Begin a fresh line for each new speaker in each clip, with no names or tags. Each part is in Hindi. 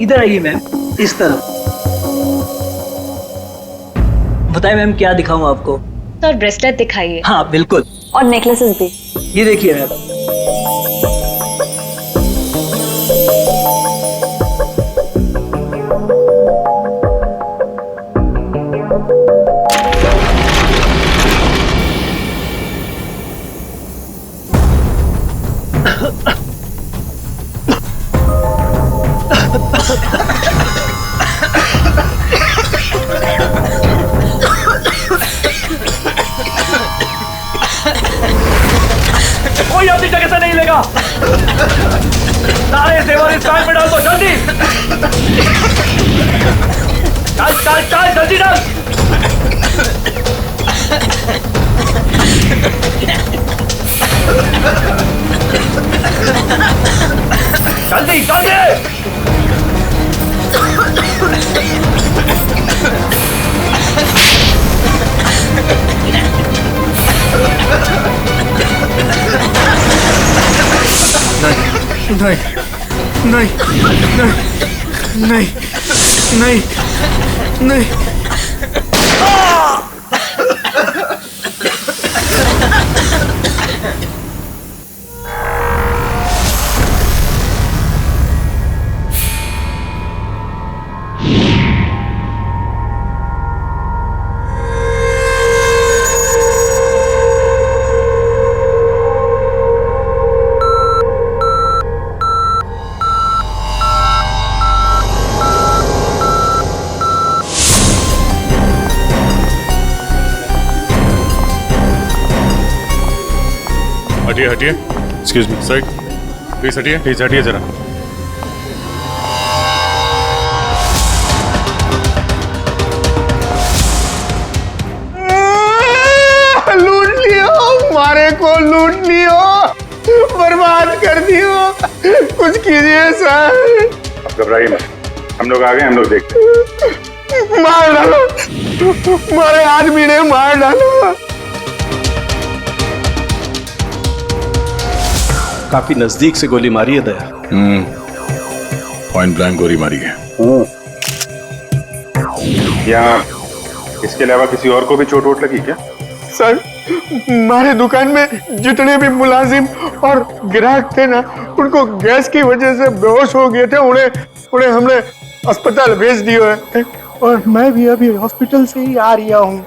इधर आइए मैम, इस तरफ। बताइए मैम, क्या दिखाऊं आपको?
सर ब्रेसलेट दिखाइए।
हाँ बिल्कुल।
और नेकलेसेस भी।
ये देखिए मैम। कोई अपनी जगह से नहीं लेगा। सारे जेवर इस बैग में डाल दो, जल्दी। चल चल चल, जल्दी डाल। जल्दी जल्दी।
नहीं नहीं नहीं नहीं नहीं नहीं।
हटिए हटिए, एक्सक्यूज मी साइड प्लीज, हटिए जरा।
लूट लियो, मारे को लूट लियो, बर्बाद कर दियो। कुछ कीजिए सर।
आप घबराइए मत, हम लोग आ गए, हम लोग देखते हैं।
मार डालो, मारे आदमी ने मार डालो।
काफी नजदीक से गोली मारी है दया।
पॉइंट ब्लैंक गोली मारी है। यहाँ इसके अलावा किसी और को भी चोट वोट लगी क्या?
सर हमारे दुकान में जितने भी मुलाजिम और ग्राहक थे ना, उनको गैस की वजह से बेहोश हो गए थे। उन्हें हमने अस्पताल भेज दिया है और मैं भी अभी हॉस्पिटल से ही आ रहा हूँ।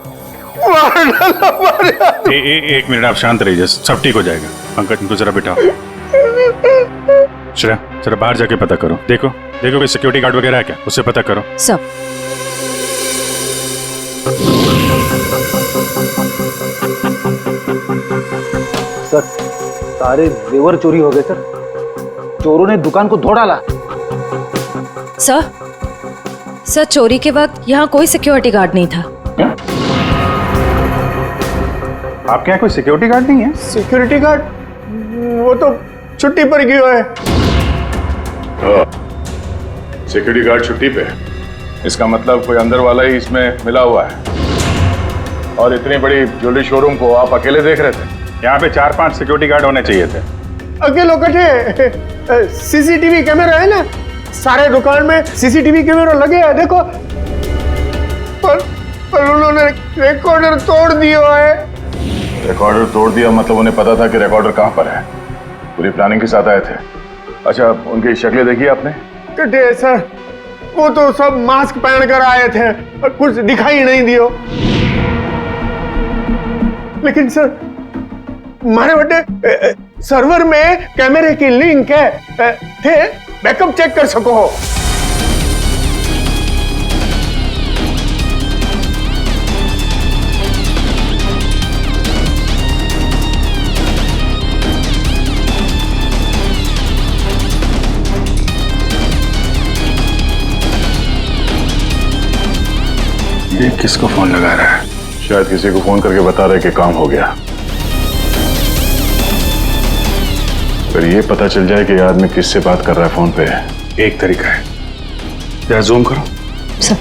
एक मिनट आप शांत रहिए, सब ठीक हो जाएगा। पंकज इनको जरा बिठाओ। श्रेया जरा बाहर जाके पता करो, देखो कोई सिक्योरिटी गार्ड वगैरह है क्या, उससे पता करो।
सब
सर सारे जेवर चोरी हो गए सर। चोरों ने दुकान को धो डाला।
सर चोरी के वक्त यहाँ कोई सिक्योरिटी गार्ड नहीं था।
आपके यहाँ कोई सिक्योरिटी गार्ड नहीं है?
सिक्योरिटी गार्ड वो तो छुट्टी पर गया है।
सिक्योरिटी गार्ड छुट्टी पे है, इसका मतलब कोई अंदर वाला ही इसमें मिला हुआ है। और इतनी बड़ी ज्वेलरी शोरूम को आप अकेले देख रहे थे? यहाँ पे 4-5 सिक्योरिटी गार्ड होने चाहिए थे।
अकेलो कटे, सीसीटीवी कैमरा है ना, सारे दुकान में सीसीटीवी कैमरा लगे हैं, देखो। पर उन्होंने रिकॉर्डर तोड़ दिया है।
रिकॉर्डर तोड़ दिया मतलब उन्हें पता था कि रिकॉर्डर कहाँ पर है, पूरी प्लानिंग के साथ आए थे। अच्छा उनकी शक्लें देखी आपने?
कटे सर, वो तो सब मास्क पहन कर आए थे और कुछ दिखाई नहीं दियो। लेकिन सर हमारे बड़े सर्वर में कैमरे की लिंक है, थे बैकअप चेक कर सको हो।
ये किसको फोन लगा रहा है? शायद किसी को फोन करके बता रहे कि काम हो गया। फिर ये पता चल जाए कि आदमी किससे बात कर रहा है फोन पे। एक तरीका है, जरा जूम करो।
सर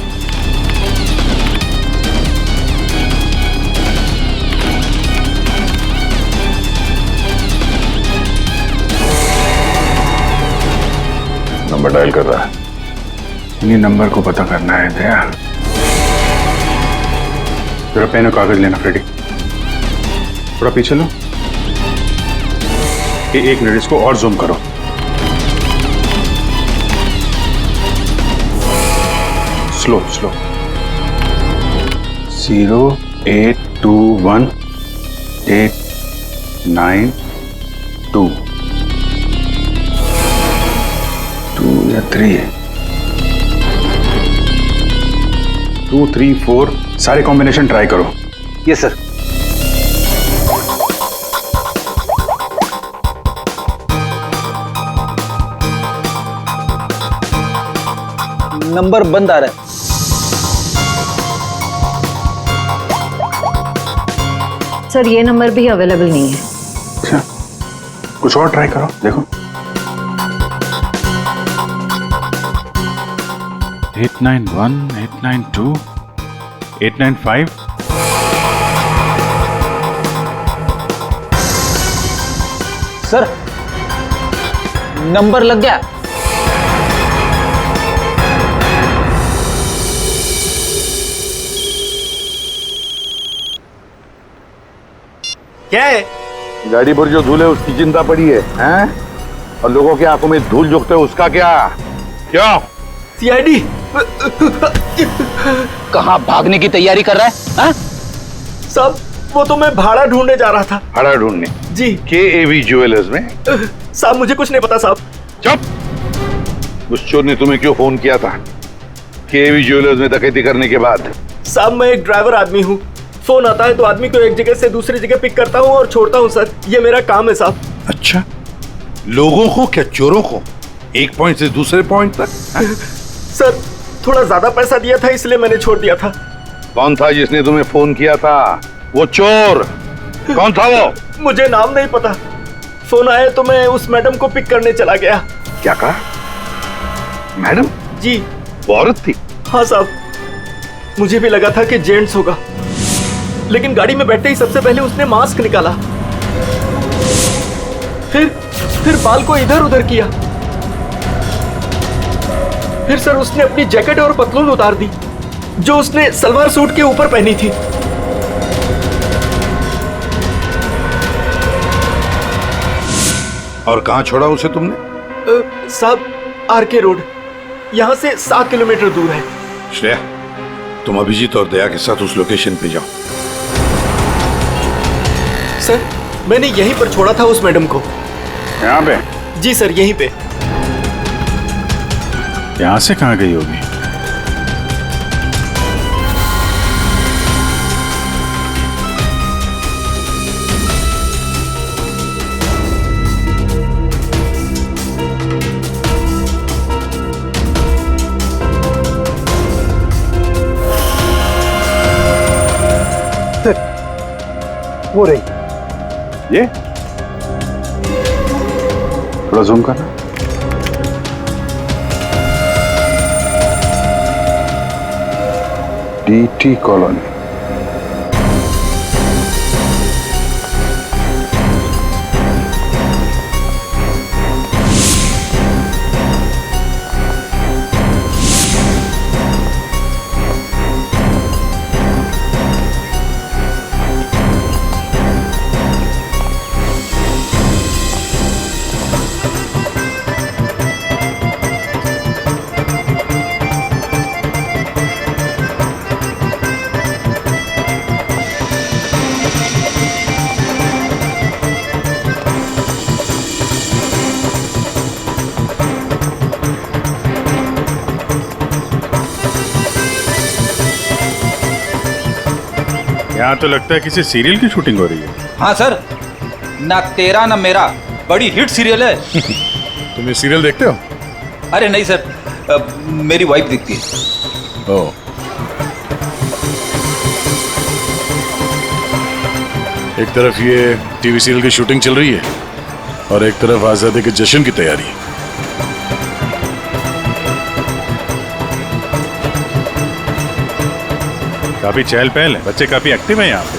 नंबर डायल कर रहा है। इन्हीं नंबर को पता करना है दया। जरा पेन और कागज लेना फ्रेडी। थोड़ा पीछे लो। ये 1 मिनट, इसको और जूम करो। Slow slow. 0821892 2 या 3 है। 2 3 4 सारे कॉम्बिनेशन ट्राई करो।
Yes sir. नंबर बंद आ रहा है।
सर ये नंबर भी अवेलेबल नहीं है।
अच्छा, कुछ और ट्राई करो, देखो। 891 892 895।
सर नंबर लग गया।
क्या है?
गाड़ी पर जो धूल है उसकी चिंता पड़ी है, हैं? और लोगों की आंखों में धूल झोंकते है उसका क्या? क्यों?
सीआईडी।
कहाँ भागने की तैयारी कर रहा है? हाँ?
साहब वो तो मैं भाड़ा ढूंढने जा रहा था।
भाड़ा ढूंढने?
जी।
KAV ज्वेलर्स में?
साहब मुझे कुछ नहीं पता साहब।
चुप। उस चोर ने तुम्हें क्यों फोन किया था KAV ज्वेलर्स में डकैती करने के बाद?
साहब मैं एक ड्राइवर आदमी हूँ। फोन आता है तो आदमी को एक जगह से दूसरी जगह पिक करता हूँ और छोड़ता हूँ सर। ये मेरा काम है साहब।
अच्छा, लोगों को क्या चोरों को एक पॉइंट से दूसरे पॉइंट तक?
सर थोड़ा ज्यादा पैसा दिया था इसलिए मैंने छोड़ दिया था।
कौन था जिसने तुम्हें फोन किया था? वो चोर कौन था वो?
मुझे नाम नहीं पता। फोन आया तो मैं उस मैडम को पिक करने चला गया।
क्या कहा? मैडम?
जी।
वो औरत थी?
हाँ साहब, मुझे भी लगा था कि जेंट्स होगा, लेकिन गाड़ी में बैठते ही सबसे पहले उसने मास्क निकाला, फिर बाल को इधर उधर किया, फिर सर उसने अपनी जैकेट और पतलून उतार दी जो उसने सलवार सूट के ऊपर पहनी थी।
और कहां छोड़ा उसे तुमने?
साहब RK रोड, यहां से 7 किलोमीटर दूर है।
श्रेया, तुम अभिजीत और दया के साथ उस लोकेशन पे जाओ।
सर मैंने यहीं पर छोड़ा था उस मैडम को।
यहाँ पे?
जी सर यहीं पे।
यहाँ से कहाँ गई होगी?
वो रही।
ये थोड़ा जूम करना। DT colony. यहाँ तो लगता है किसी सीरियल की शूटिंग हो रही है।
हाँ सर, ना तेरा ना मेरा बड़ी हिट सीरियल है।
तुम ये सीरियल देखते हो?
अरे नहीं सर, मेरी वाइफ देखती है।
ओह। एक तरफ ये टीवी सीरियल की शूटिंग चल रही है और एक तरफ आजादी के जश्न की तैयारी। काफी चहल पहल है, बच्चे काफी एक्टिव हैं यहाँ पे।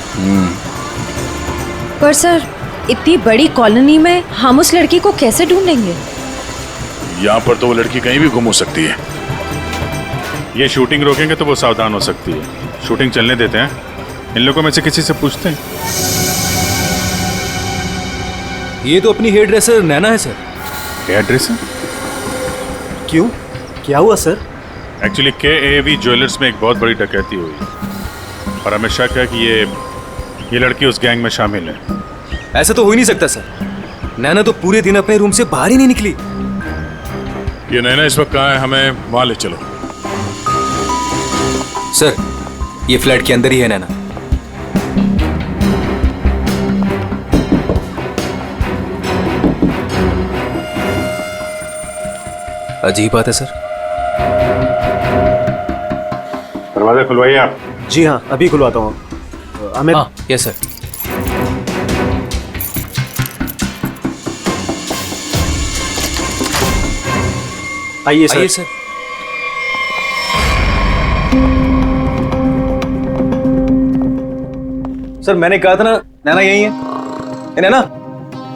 पर सर इतनी बड़ी कॉलोनी में हम उस लड़की को कैसे ढूंढेंगे?
यहाँ पर तो वो लड़की कहीं भी गुम हो सकती है। ये शूटिंग रोकेंगे तो वो सावधान हो सकती है। शूटिंग चलने देते हैं, इन लोगों में से किसी से पूछते हैं।
ये तो अपनी हेयर ड्रेसर नैना है सर।
Hair dresser?
क्यों, क्या हुआ सर?
एक्चुअली KAV ज्वेलर्स में एक बहुत बड़ी डकैती हुई और हमें शक है कि ये लड़की उस गैंग में शामिल है।
ऐसा तो हो ही नहीं सकता सर। नैना तो पूरे दिन अपने रूम से बाहर ही नहीं निकली।
ये नैना इस वक्त कहाँ है? हमें वहाँ ले चलो।
सर, ये फ्लैट के अंदर ही है नैना। अजीब बात है सर।
दरवाजा खुलवाइए आप।
जी हाँ, अभी खुलवाता हूँ। हमें
यस सर।
आइए सर।
आइए सर। सर मैंने कहा था ना, नैना यही है। ए, नैना,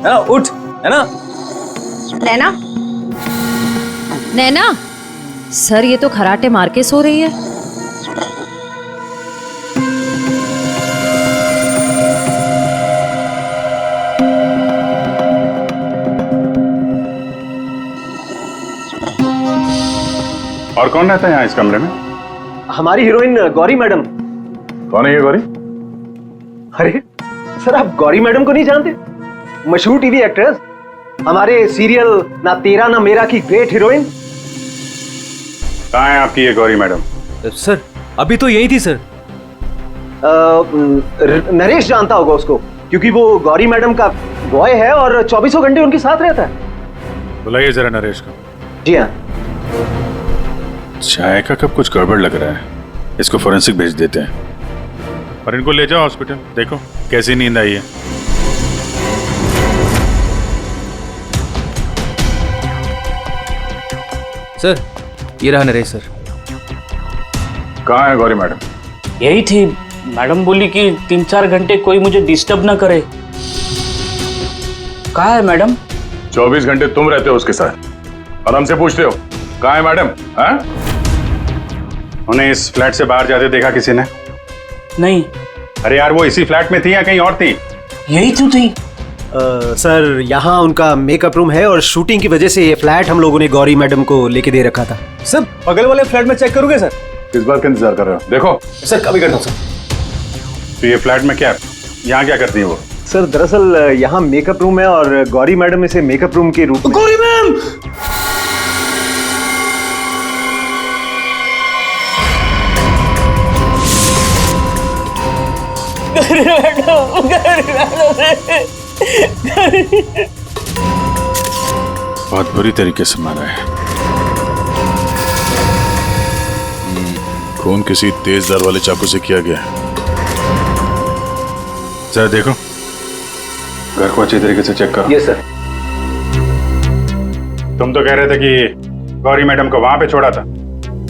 नैना उठ, नैना।
नैना, नैना, सर ये तो खराटे मार के सो रही है।
और कौन रहता है यहाँ इस कमरे में?
हमारी हीरोइन गौरी मैडम।
कौन है ये गौरी?
अरे सर, आप गौरी मैडम को नहीं जानते? मशहूर टीवी एक्ट्रेस, हमारे सीरियल ना तेरा ना मेरा की ग्रेट हीरोइन।
कहाँ है आपकी ये गौरी मैडम?
सर अभी तो यही थी सर।
नरेश जानता होगा उसको, क्योंकि वो गौरी मैडम का बॉय है और 24 घंटे उनके साथ रहता है।
बुलाइए जरा नरेश को।
जी हाँ।
चाय का कब कुछ गड़बड़ लग रहा है, इसको फोरेंसिक भेज देते हैं और इनको ले जाओ हॉस्पिटल। देखो कैसी नींद आई है।
सर ये रहा नरेश सर।
कहाँ है गौरी मैडम?
यही थी। मैडम बोली कि 3-4 घंटे कोई मुझे डिस्टर्ब ना करे। कहाँ है मैडम?
24 घंटे तुम रहते हो उसके साथ और हमसे पूछते हो कहाँ है मैडम? हाँ? उन्हें इस फ्लैट से बाहर जाते देखा किसी ने?
नहीं।
अरे यार, वो इसी फ्लैट में थी या कहीं और थी?
यही तो थी।
सर यहाँ उनका मेकअप रूम है और शूटिंग की वजह से ये फ्लैट हम लोगों ने गौरी मैडम को लेके दे रखा था।
सर बगल वाले फ्लैट में चेक करोगे सर?
किस बात का इंतजार कर रहे हो? देखो
सर कभी करता हूँ सर।
तो ये फ्लैट में क्या है? यहाँ क्या करती है वो?
सर दरअसल यहाँ मेकअप रूम है और गौरी मैडम इसे मेकअप रूम के रूप में।
गौरी मैम!
बहुत बुरी तरीके से मारा है। खून किसी तेज धार वाले चाकू से किया गया। जरा देखो, घर को अच्छी तरीके से चेक करो।
Yes sir.
तुम तो कह रहे थे कि गौरी मैडम को वहां पे छोड़ा था,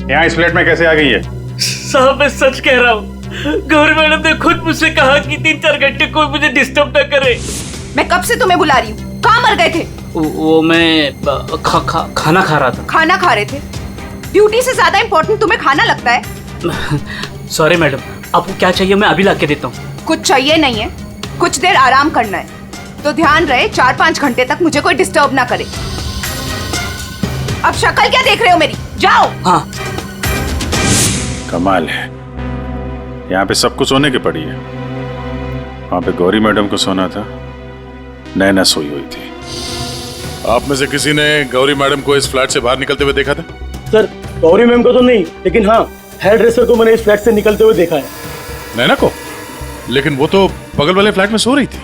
यहाँ इस फ्लैट में कैसे आ गई है?
साहब मैं सच कह रहा हूँ। गौरी मैडम ने खुद मुझसे कहा कि 3-4 घंटे कोई मुझे डिस्टर्ब न करे।
मैं कब से तुम्हें बुला रही हूँ, कहाँ मर गए थे?
वो मैं खाना खा रहा था।
खाना खा रहे थे? ड्यूटी से ज्यादा इम्पोर्टेंट तुम्हें खाना लगता है?
सॉरी मैडम, आपको क्या चाहिए मैं अभी ला के देता हूँ।
कुछ चाहिए नहीं है, कुछ देर आराम करना है, तो ध्यान रहे 4-5 घंटे तक मुझे कोई डिस्टर्ब ना करे। अब शक्ल क्या देख रहे हो मेरी? जाओ।
हाँ।
कमाल है, यहाँ पे सबको सोने की पड़ी है। वहां पे गौरी मैडम को सोना था, नैना सोई हुई थी। आप में से किसी ने गौरी मैडम को इस फ्लैट से बाहर निकलते हुए देखा था?
सर गौरी मैम को तो नहीं, लेकिन हाँ हेयर ड्रेसर को मैंने इस फ्लैट से निकलते हुए देखा है।
नैना को? लेकिन वो तो बगल वाले फ्लैट में सो रही थी।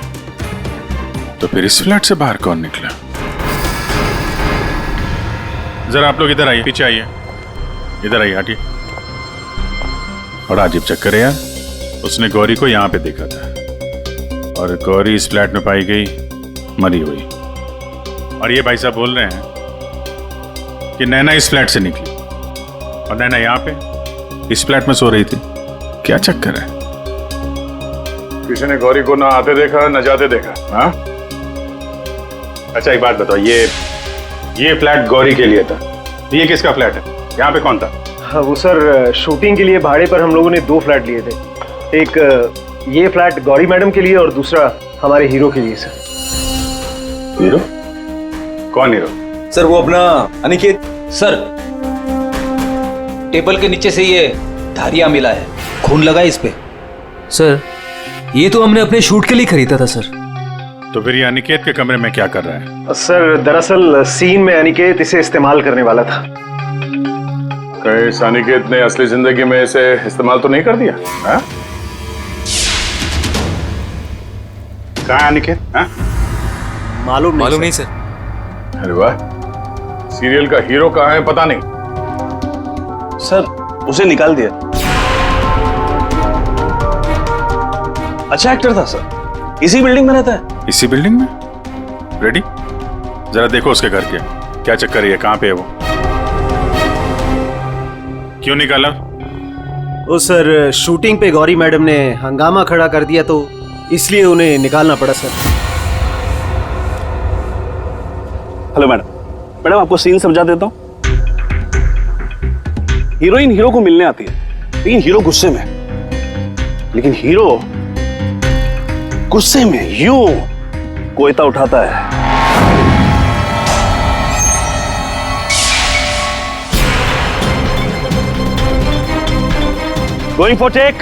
तो फिर इस फ्लैट से बाहर कौन निकला? जरा आप लोग इधर आइए, पीछे आइए, इधर आइए, हटिए। बड़ा अजीब चक्कर है यार। उसने गौरी को यहाँ पे देखा था और गौरी इस फ्लैट में पाई गई मरी हुई। और ये भाई साहब बोल रहे हैं कि नैना इस फ्लैट से निकली और नैना यहाँ पे इस फ्लैट में सो रही थी। क्या चक्कर है? किसी ने गौरी को ना आते देखा ना जाते देखा? हाँ? अच्छा एक बात बताओ, ये फ्लैट गौरी के लिए था, ये किसका फ्लैट है? यहाँ पे कौन था?
हाँ, वो सर शूटिंग के लिए भाड़े पर हम लोगों ने 2 फ्लैट लिए थे। एक ये फ्लैट गौरी मैडम के लिए और दूसरा हमारे हीरो के लिए सर।
हीरो? कौन हीरो?
सर वो अपना अनिकेत।
सर टेबल के नीचे से ये धारियां मिला है, खून लगा है इस पे।
सर ये तो हमने अपने शूट के लिए खरीदा था सर।
तो फिर ये अनिकेत के कमरे में क्या कर रहा है?
सर दरअसल सीन में अनिकेत इसे इस्तेमाल करने वाला था।
कहीं इस अनिकेत ने असली जिंदगी में इसे इस्तेमाल तो नहीं कर दिया? हाँ? कहाँ है अनिकेत? हाँ?
मालूम नहीं सर।
अरे वाह, सीरियल का हीरो कहाँ है पता नहीं।
सर उसे निकाल दिया। अच्छा एक्टर था सर, इसी बिल्डिंग में रहता है।
इसी बिल्डिंग में? रेडी? जरा देखो उसके घर के क्या चक्कर है, कहाँ पे है वो? क्यों निकाला?
ओ सर शूटिंग पे गौरी मैडम ने हंगामा खड़ा कर दिया तो इसलिए उन्हें निकालना पड़ा सर।
हेलो मैडम आपको सीन समझा देता हूँ। हीरोइन हीरो को मिलने आती है, लेकिन हीरो गुस्से में। लेकिन हीरो गुस्से में यूं कोयता उठाता है। Going for take.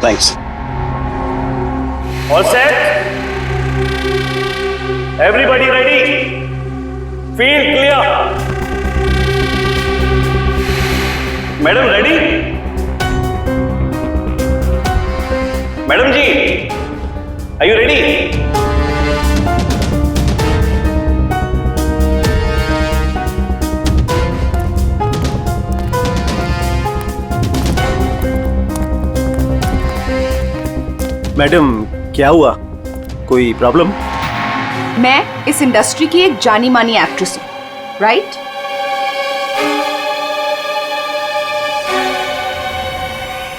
Thanks.
All set, everybody ready, field clear. Madam ready? Madam ji are you ready? Madam क्या हुआ, कोई प्रॉब्लम?
मैं इस इंडस्ट्री की एक जानी मानी एक्ट्रेस हूँ, राइट?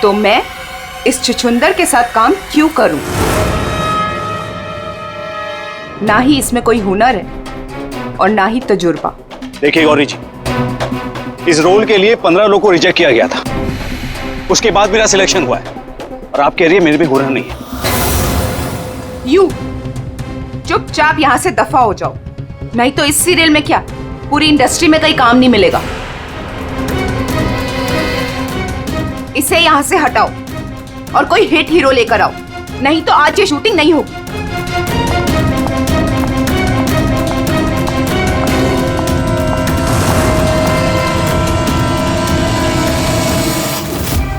तो मैं इस छुछुंदर के साथ काम क्यों करूं? ना ही इसमें कोई हुनर है और ना ही तजुर्बा।
देखिए गौरी जी, इस रोल के लिए 15 लोगों को रिजेक्ट किया गया था। उसके बाद मेरा सिलेक्शन हुआ है और आप कह रही है मेरे भी हुनर नहीं है।
यू चुपचाप यहां से दफा हो जाओ, नहीं तो इस सीरियल में क्या पूरी इंडस्ट्री में कहीं काम नहीं मिलेगा। इसे यहां से हटाओ और कोई हिट हीरो लेकर आओ, नहीं तो आज ये शूटिंग नहीं होगी।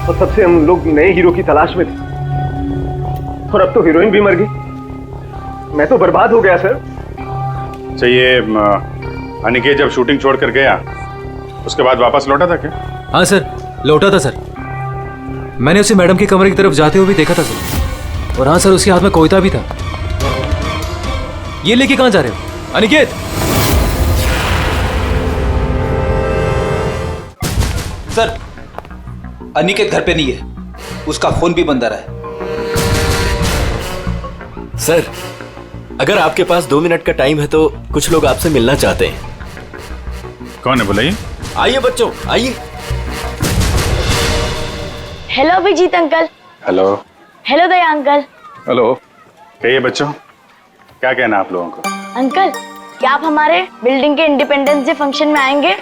और तब से हम लोग नए हीरो की तलाश में थे और अब तो हीरोइन भी मर गई। मैं तो बर्बाद हो गया सर।
चाहिए अनिकेत जब शूटिंग छोड़ कर गया उसके बाद वापस लौटा था क्या?
हाँ सर लौटा था सर। मैंने उसे मैडम के कमरे की तरफ जाते हुए भी देखा था सर। और हाँ सर उसके हाथ में कोयता भी था। ये लेके कहाँ जा रहे हो अनिकेत?
सर अनिकेत घर पे नहीं है, उसका फोन भी बंद आ रहा है।
सर अगर आपके पास 2 मिनट का टाइम है तो कुछ लोग आपसे मिलना चाहते हैं।
कौन है बुलाइए?
आइए बच्चों आइए।
Hello Abhijeet uncle.
Hello.
Hello Daya uncle.
Hello. कहिए बच्चों, क्या कहना आप लोगों को?
अंकल क्या आप हमारे बिल्डिंग के इंडिपेंडेंस डे फंक्शन में आएंगे?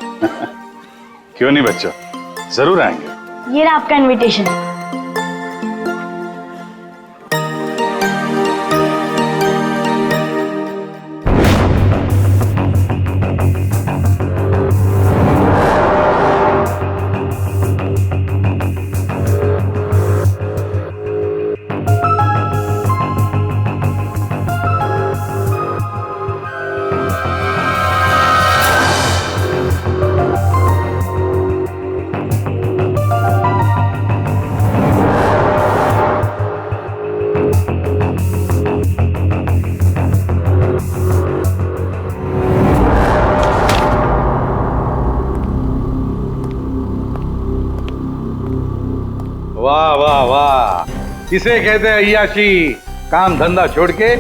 क्यों नहीं बच्चों, जरूर आएंगे।
ये रहा आपका इनविटेशन।
वाह वाह वाह, इसे कहते हैं अय्याशी। काम धंधा छोड़ के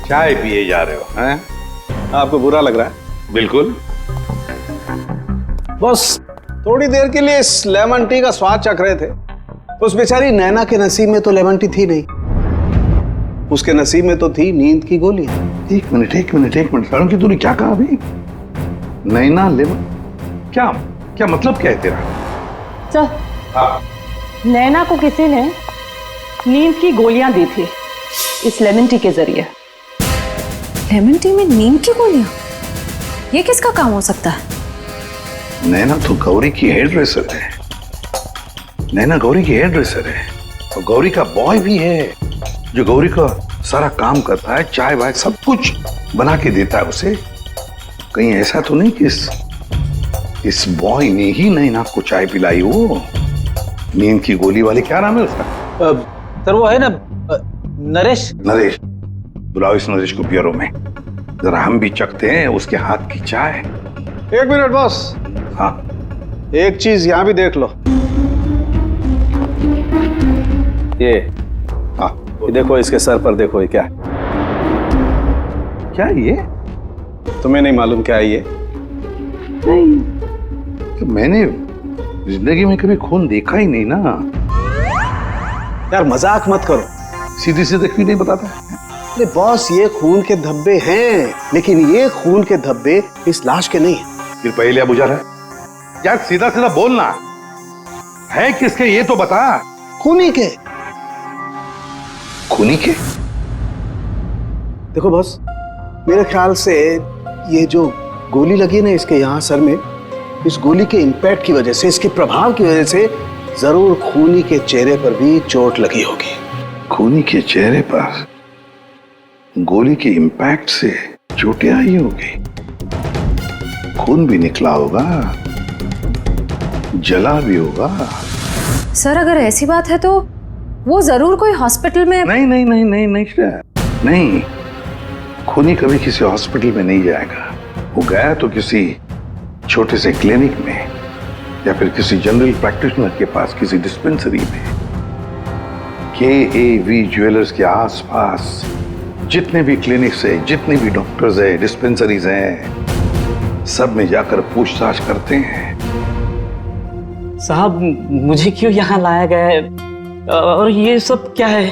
चाय पिए जा रहे हो, हैं?
आपको बुरा लग रहा है?
बिल्कुल।
बस थोड़ी देर के लिए इस लेमन टी का स्वाद चख रहे थे। उस बेचारी नैना के नसीब में तो लेमन टी थी नहीं, उसके नसीब में तो थी नींद की गोली।
एक मिनट सारुण की तूने क्या कहा अभी? नैना लेमन, क्या क्या मतलब क्या है तेरा?
सर,
हाँ।
नैना को किसी ने नींद की गोलियां दी थी इस लेमन टी के जरिए।
लेमन टी में नींद की गोलियां? ये किसका काम हो सकता है?
नैना तो गौरी की हेयर ड्रेसर है। नैना गौरी की हेयर ड्रेसर है और गौरी का बॉय भी है जो गौरी का सारा काम करता है, चाय वाय सब कुछ बना के देता है उसे। कहीं ऐसा तो नहीं कि इस बॉय ने ही नैना को चाय पिलाई हो? नींद की गोली वाले, क्या नाम है उसका?
सर वो है ना नरेश।
नरेश, बुलाओ इस नरेश को ब्यूरो में, जरा हम भी चखते हैं उसके हाथ की चाय।
एक मिनट बॉस।
हाँ,
एक चीज यहां भी देख लो। ये
हाँ,
ये देखो, इसके सर पर देखो, ये क्या है?
क्या ये?
तुम्हें नहीं मालूम क्या है ये?
नहीं, तो मैंने जिंदगी में कभी खून देखा ही नहीं ना।
यार मजाक मत करो,
सीधी सीधे क्यों नहीं बताता?
अरे बॉस, ये खून के धब्बे हैं, लेकिन ये खून के धब्बे इस लाश के नहीं है।
फिर पहले अब बुझा रहा है? यार सीधा सीधा बोलना, है किसके ये तो बता।
खूनी के।
खूनी के?
देखो बॉस, मेरे ख्याल से ये जो गोली लगी ना इसके यहाँ सर में, इस गोली के इंपैक्ट की वजह से, इसके प्रभाव की वजह से जरूर खूनी के चेहरे पर भी चोट लगी होगी।
खूनी के चेहरे पर गोली के इंपैक्ट से चोटें आई होगी, खून भी निकला होगा, जला भी होगा।
सर अगर ऐसी बात है तो वो जरूर कोई हॉस्पिटल में।
नहीं नहीं नहीं नहीं नहीं नहीं, खूनी कभी किसी हॉस्पिटल में नहीं जाएगा। वो गया तो किसी छोटे से क्लिनिक में या फिर किसी जनरल प्रैक्टिशनर के पास, किसी डिस्पेंसरी में। KAV ज्वेलर्स के आसपास जितने भी क्लिनिक्स है, जितने भी डॉक्टर्स है, डिस्पेंसरीज हैं, सब में जाकर पूछताछ करते हैं।
साहब मुझे क्यों यहाँ लाया गया है और ये सब क्या है?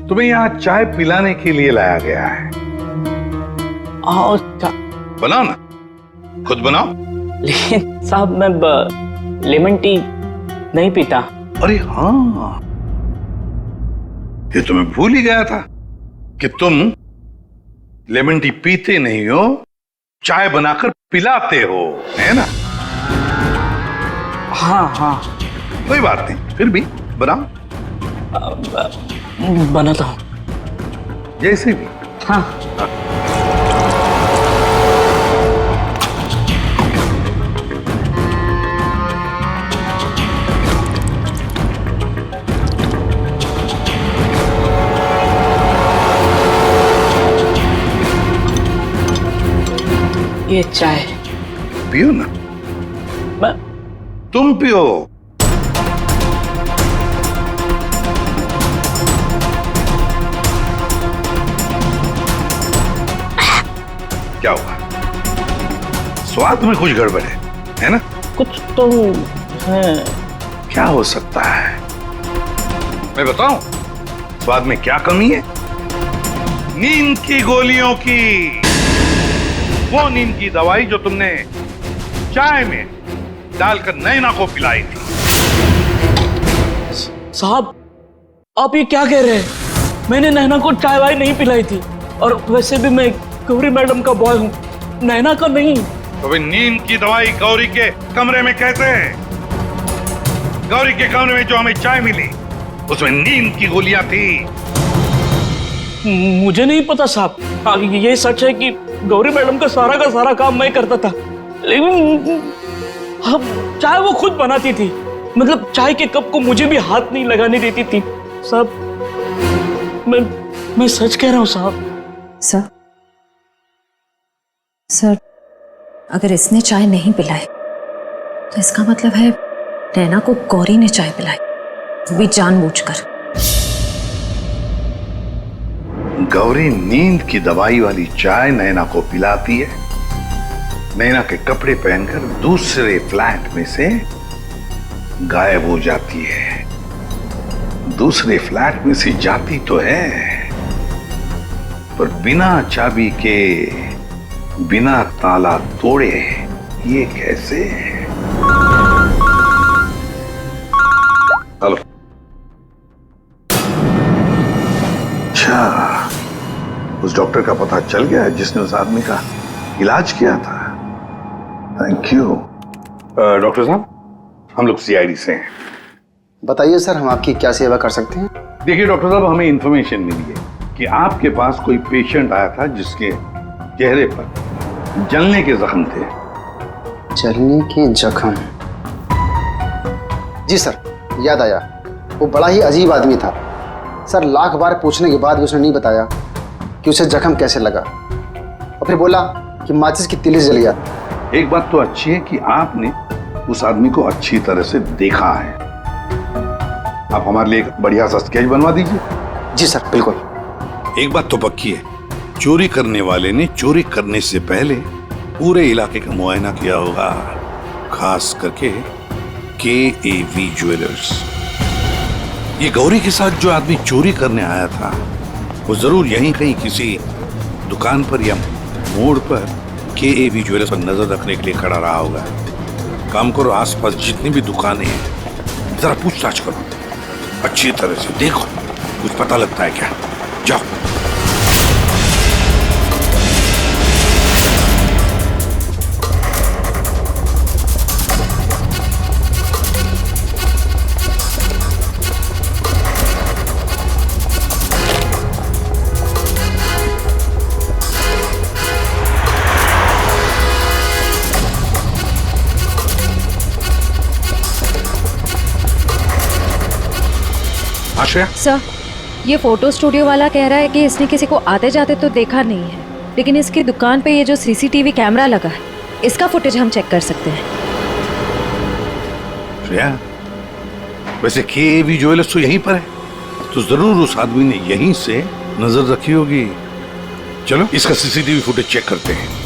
तुम्हें यहाँ चाय पिलाने के लिए लाया गया है। बनाओ ना, खुद बनाओ।
लेकिन साहब मैं लेमन टी नहीं पीता।
अरे हाँ, ये तो मैं भूल ही गया था कि तुम लेमन टी पीते नहीं हो, चाय बनाकर पिलाते हो, है ना?
हाँ हाँ,
कोई बात नहीं, फिर भी बनाओ।
बनाता हूँ।
जैसे भी।
हाँ। ये चाय
पियो ना। तुम पियो। क्या हुआ? स्वाद में कुछ गड़बड़ है ना?
कुछ तो है।
क्या हो सकता है? मैं बताऊं स्वाद में क्या कमी है? नींद की गोलियों की, वो नींद की दवाई जो तुमने चाय में डालकर नैना को पिलाई थी।
साहब आप ये क्या कह रहे हैं? मैंने नैना को चाय वाय नहीं पिलाई थी, और वैसे भी मैं गौरी मैडम का बॉय हूँ, नैना का नहीं।
तो भाई नींद की दवाई गौरी के कमरे में कैसे है? गौरी के कमरे में जो हमें चाय मिली उसमें नींद की गोलियां थी।
मुझे नहीं पता साहब। ये सच है कि गौरी मैडम का सारा काम मैं करता था, लेकिन अब चाय वो खुद बनाती थी। मतलब चाय के कप को मुझे भी हाथ नहीं लगाने देती थी। साहब मैं सच कह रहा हूँ साहब।
सर अगर इसने चाय नहीं पिलाई तो इसका मतलब है नैना को गौरी ने चाय पिलाई, वो भी जानबूझकर।
गौरी नींद की दवाई वाली चाय नैना को पिलाती है, नैना के कपड़े पहनकर दूसरे फ्लैट में से गायब हो जाती है। दूसरे फ्लैट में से जाती तो है, पर बिना चाबी के, बिना ताला तोड़े, ये कैसे? हेलो। अच्छा, उस डॉक्टर का पता चल गया है जिसने उस आदमी का इलाज किया था। Thank you. डॉक्टर साहब, हम लोग सीआईडी से हैं।
बताइए सर, हम आपकी क्या सेवा कर सकते हैं?
देखिए डॉक्टर साहब, हमें इंफॉर्मेशन मिली है कि आपके पास कोई पेशेंट आया था जिसके चेहरे पर जलने के जख्म थे।
जलने के जख्म? जी सर, याद आया। वो बड़ा ही अजीब आदमी था सर। लाख बार पूछने के बाद भी उसने नहीं बताया कि उसे जख्म कैसे लगा, और फिर बोला कि माचिस की तिली जल गया।
एक बात तो अच्छी है कि आपने उस आदमी को अच्छी तरह से देखा है। आप हमारे लिए एक बढ़िया सा स्केच बनवा दीजिए।
जी सर, बिल्कुल।
एक बात तो पक्की है, चोरी करने वाले ने चोरी करने से पहले पूरे इलाके का मुआयना किया होगा, खास करके KAV ज्वेलर्स। ये गौरी के साथ जो आदमी चोरी करने आया था, वो जरूर यहीं कहीं किसी दुकान पर या मोड़ पर KAV ज्वेलर्स पर नजर रखने के लिए खड़ा रहा होगा। काम करो, आसपास जितनी भी दुकानें हैं जरा पूछताछ करो, अच्छी तरह से देखो, कुछ पता लगता है क्या। जाओ। आश्रया?
सर, ये फोटो स्टूडियो वाला कह रहा है कि इसने किसी को आते जाते तो देखा नहीं है, लेकिन इसकी दुकान पे ये जो CCTV कैमरा लगा है, इसका फुटेज हम चेक कर सकते हैं।
श्रेया, वैसे KAV ज्वेलर्स तो यहीं पर है, तो जरूर उस आदमी ने यहीं से नजर रखी होगी। चलो इसका CCTV फुटेज चेक करते हैं।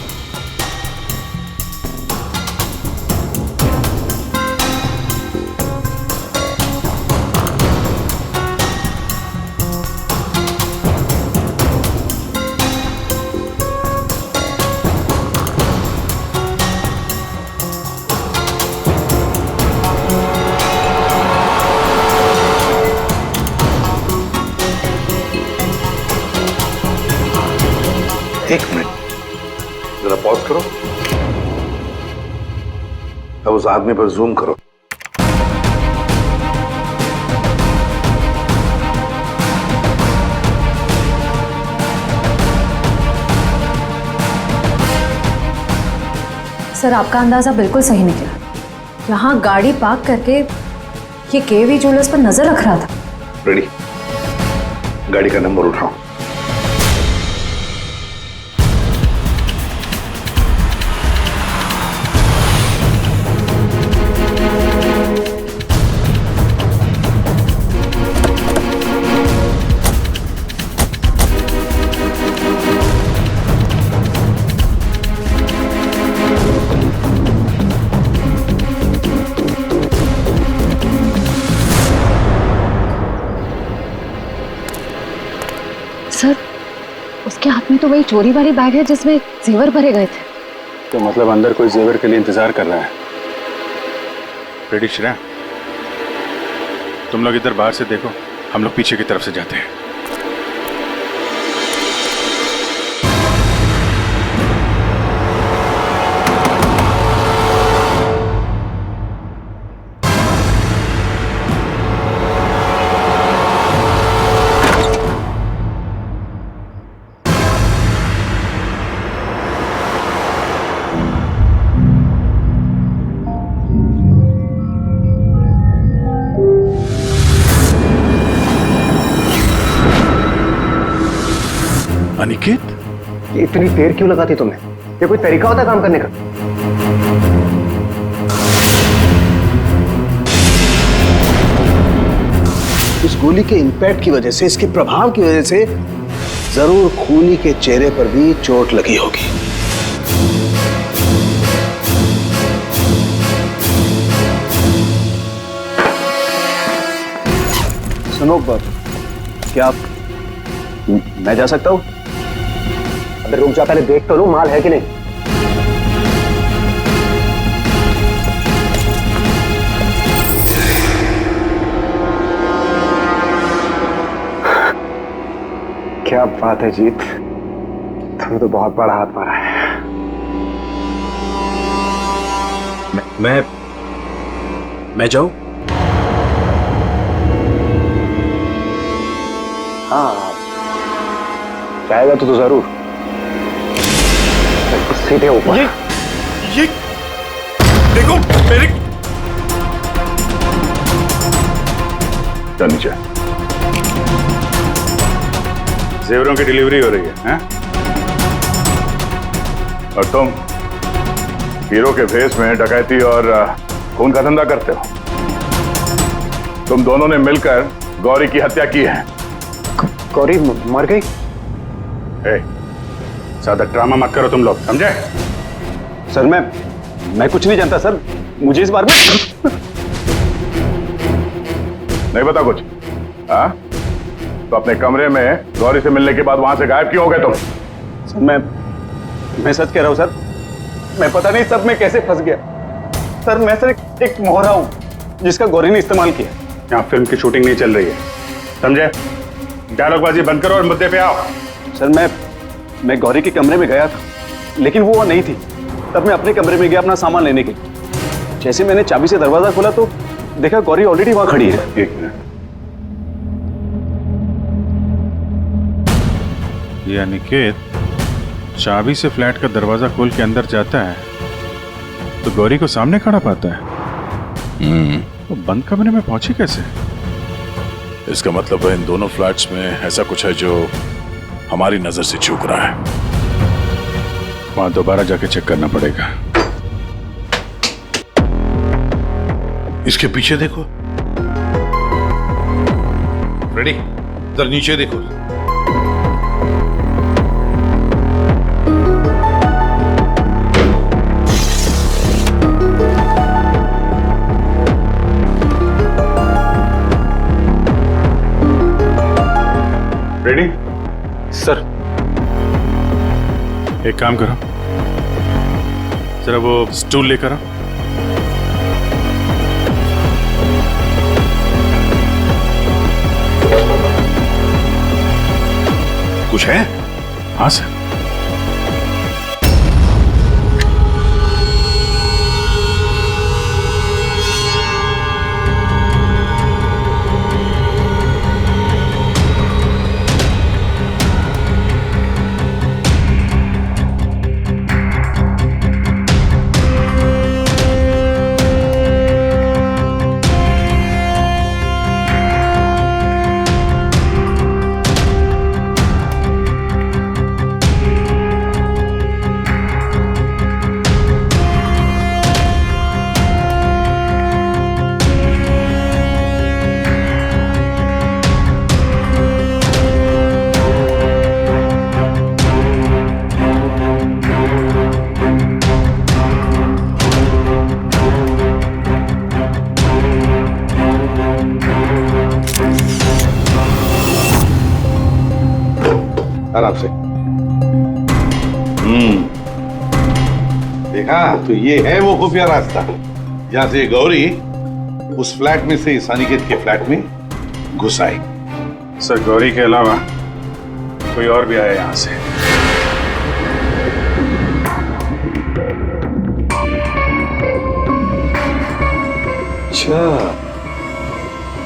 एक मिनट, जरा पॉज करो। अब उस आदमी पर जूम करो।
सर, आपका अंदाजा बिल्कुल सही निकला। यहाँ गाड़ी पार्क करके ये KAV ज्वेलर्स पर नजर रख रहा था।
रेडी, गाड़ी का नंबर उठाओ।
सर, उसके हाथ में तो वही चोरी वाली बैग है जिसमें जेवर भरे गए थे।
तो मतलब अंदर कोई जेवर के लिए इंतजार कर रहा है। रेडी श्रेया, तुम लोग इधर बाहर से देखो, हम लोग पीछे की तरफ से जाते हैं।
अनिकेत,
ये इतनी देर क्यों लगाती तुमने? ये कोई तरीका होता है काम करने का?
इस गोली के इंपैक्ट की वजह से, इसके प्रभाव की वजह से जरूर खूनी के चेहरे पर भी चोट लगी होगी।
सुनो, क्या मैं जा सकता हूँ? अबे रुक जा, पहले देख तो लो माल है कि नहीं। क्या बात है जीत, तुमने तो बहुत बड़ा हाथ मारा है।
मैं जाऊं?
हाँ, चाहेगा तो जरूर। सीधे ऊपर।
ये देखो मेरे।
चल नीचे। जेवरों की डिलीवरी हो रही है, हैं? और तुम हीरो के भेष में डकैती और खून का धंधा करते हो। तुम दोनों ने मिलकर गौरी की हत्या की है।
गौरी मर गई?
ज्यादा ड्रामा मत करो तुम लोग, समझे?
सर मैं कुछ नहीं जानता सर, मुझे इस बारे में
नहीं पता कुछ। हाँ, तो अपने कमरे में गौरी से मिलने के बाद वहां से गायब क्यों हो गए तुम?
सर मैं सच कह रहा हूं सर, मैं पता नहीं सब में कैसे फंस गया। सर मैं सर एक मोहरा हूं जिसका गौरी ने इस्तेमाल किया।
यहाँ फिल्म की शूटिंग नहीं चल रही है, समझे? डायलॉगबाजी बंद करो और मुद्दे पे आओ।
सर मैं गौरी के कमरे में गया था, लेकिन वो वहां नहीं थी। तब मैं अपने कमरे में गया अपना सामान लेने के लिए। जैसे मैंने चाबी से दरवाजा खोला तो देखा गौरी ऑलरेडी वहां खड़ी है।
एक मिनट,
ये अनिकेत चाबी से फ्लैट का दरवाजा खोल के अंदर जाता है तो गौरी को सामने खड़ा पाता है। वो बंद कमरे में पहुंची कैसे?
इसका मतलब है इन दोनों फ्लैट्स में ऐसा कुछ है जो हमारी नजर से चूक रहा है।
वहां दोबारा जाके चेक करना पड़ेगा।
इसके पीछे देखो, रेडी? इधर नीचे देखो।
रेडी?
सर
एक काम करो, जरा वो स्टूल लेकर आओ।
कुछ है?
हाँ सर।
आराम से। देखा तो ये है वो खुफिया रास्ता जहां से गौरी उस फ्लैट में से इस अनिकेत के फ्लैट में घुस आई।
सर गौरी के अलावा कोई और भी आया यहां से।
अच्छा,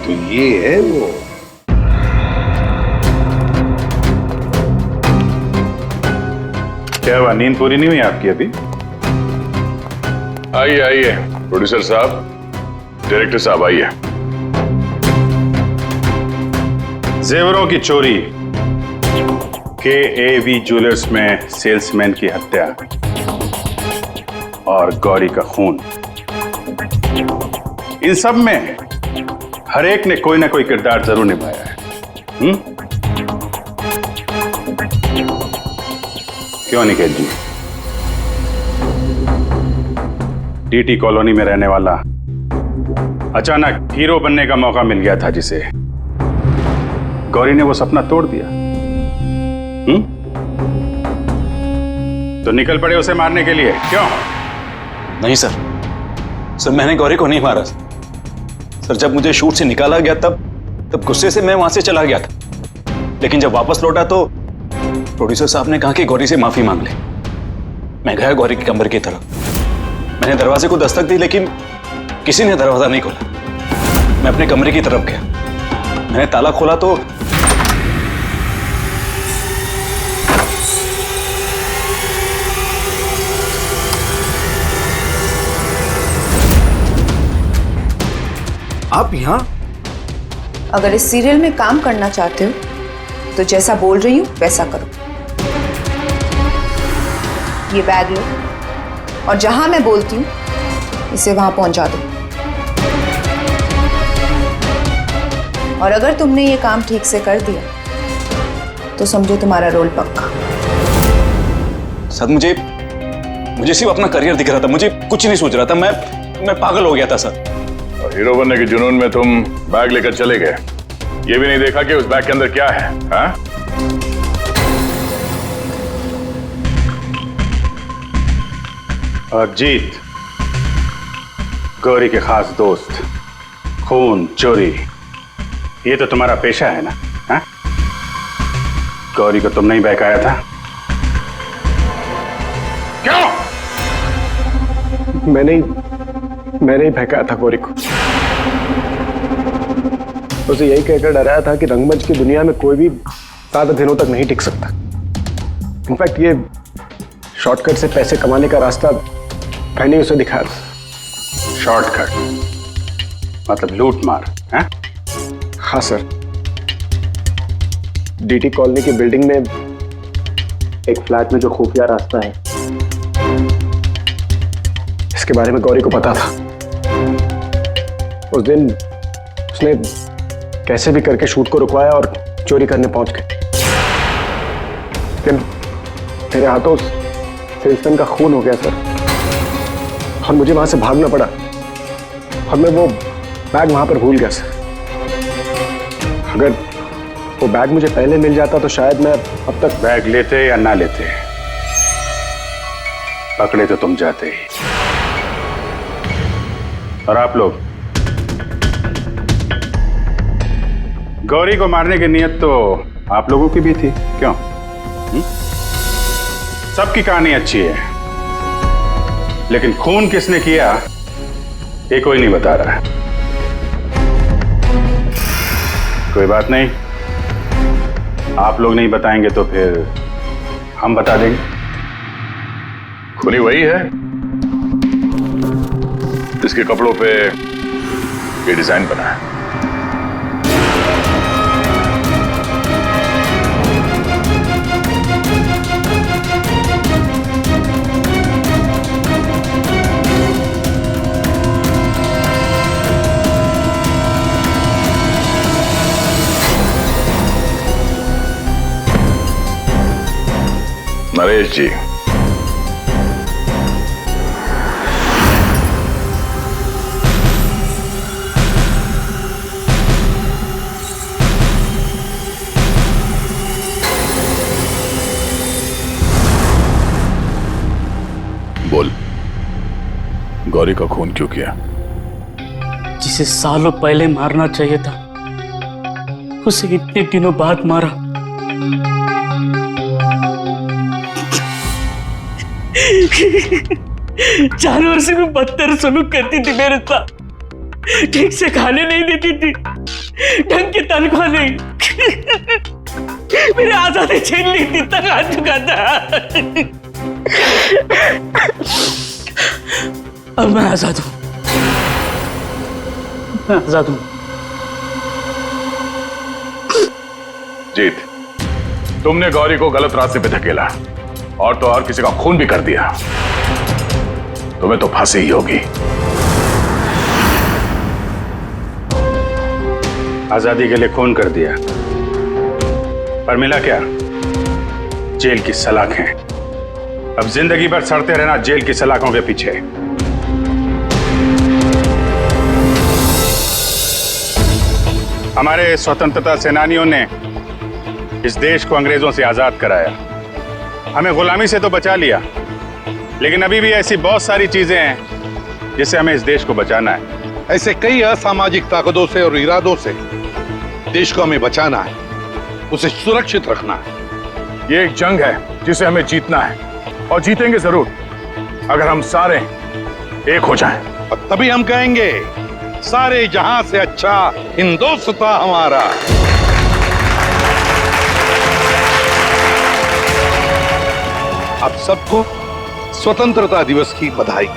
तो ये है वो।
क्या हुआ, नींद पूरी नहीं हुई आपकी अभी? आइए आइए, प्रोड्यूसर साहब, डायरेक्टर साहब आइए।
जेवरों की चोरी, KAV ज्वेलर्स में सेल्समैन की हत्या और गौरी का खून, इन सब में हर एक ने कोई ना कोई किरदार जरूर निभाया है।
क्यों निकेत जी? टीटी कॉलोनी में रहने वाला अचानक हीरो बनने का मौका मिल गया था जिसे, गौरी ने वो सपना तोड़ दिया। तो निकल पड़े उसे मारने के लिए, क्यों?
नहीं सर, मैंने गौरी को नहीं मारा सर। जब मुझे शूट से निकाला गया तब गुस्से से मैं वहां से चला गया था। लेकिन जब वापस लौटा तो प्रोड्यूसर साहब ने कहा कि गौरी से माफी मांग ले। मैं गया गौरी के कमरे की तरफ। मैंने दरवाजे को दस्तक दी लेकिन किसी ने दरवाजा नहीं खोला। मैं अपने कमरे की तरफ गया। मैंने ताला खोला तो
आप यहाँ?
अगर इस सीरियल में काम करना चाहते हो तो जैसा बोल रही हूँ वैसा करो। ये बैग लो और जहां मैं बोलती हूँ इसे वहां पहुंचा दो। और अगर तुमने ये काम ठीक से कर दिया तो समझो तुम्हारा रोल पक्का।
सर मुझे सिर्फ अपना करियर दिख रहा था, मुझे कुछ नहीं सोच रहा था। मैं पागल हो गया था सर।
और हीरो बनने के जुनून में तुम बैग लेकर चले गए, ये भी नहीं देखा कि उस बैग के अंदर क्या है। हाँ? और जीत, गौरी के खास दोस्त, खून चोरी, ये तो तुम्हारा पेशा है ना? हाँ? गौरी को तुमने ही बहकाया था, क्यों?
मैंने ही बहकाया था गौरी को। उसे यही कहकर डराया था कि रंगमंच की दुनिया में कोई भी ज्यादा दिनों तक नहीं टिक सकता। इनफैक्ट ये शॉर्टकट से पैसे कमाने का रास्ता मैंने उसे दिखाया था।
शॉर्टकट मतलब लूट मार? हाँ?
हाँ सर, डीटी कॉलोनी की बिल्डिंग में एक फ्लैट में जो खुफिया रास्ता है, इसके बारे में गौरी को पता था। उस दिन उसने कैसे भी करके शूट को रुकवाया और चोरी करने पहुंच गए। लेकिन मेरे हाथों उस सेल्समैन का खून हो गया सर, और मुझे वहां से भागना पड़ा और मैं वो बैग वहां पर भूल गया सर। अगर वो बैग मुझे पहले मिल जाता तो शायद मैं अब तक।
बैग लेते या ना लेते, पकड़े तो तुम जाते ही। और आप लोग, गौरी को मारने की नीयत तो आप लोगों की भी थी, क्यों? सबकी कहानी अच्छी है, लेकिन खून किसने किया ये कोई नहीं बता रहा है। कोई बात नहीं, आप लोग नहीं बताएंगे तो फिर हम बता देंगे। खूनी वही है जिसके कपड़ों पे ये डिजाइन बना है। नरेश जी, बोल, गौरी का खून क्यों किया?
जिसे सालों पहले मारना चाहिए था उसे इतने दिनों बाद मारा। जानवर से भी बदतर सलूक करती थी मेरे साथ। ठीक से खाने नहीं देती थी, ढंग की तनख्वाह नहीं, मेरे आजादी छीन ली थी, तक आ चुका था। अब मैं आजाद हूं, मैं आजाद हूं।
जीत, तुमने गौरी को गलत रास्ते पे धकेला और तो और किसी का खून भी कर दिया। तुम्हें तो फांसी ही होगी। आजादी के लिए खून कर दिया, पर मिला क्या? जेल की सलाखें। अब जिंदगी भर सड़ते रहना जेल की सलाखों के पीछे। हमारे स्वतंत्रता सेनानियों ने इस देश को अंग्रेजों से आजाद कराया, हमें गुलामी से तो बचा लिया, लेकिन अभी भी ऐसी बहुत सारी चीजें हैं जिससे हमें इस देश को बचाना है।
ऐसे कई असामाजिक ताकतों से और इरादों से देश को हमें बचाना है, उसे सुरक्षित रखना है।
ये एक जंग है जिसे हमें जीतना है, और जीतेंगे जरूर अगर हम सारे एक हो जाएं।
और तभी हम कहेंगे सारे जहां से अच्छा हिंदुस्तान हमारा। आप सबको स्वतंत्रता दिवस की बधाई।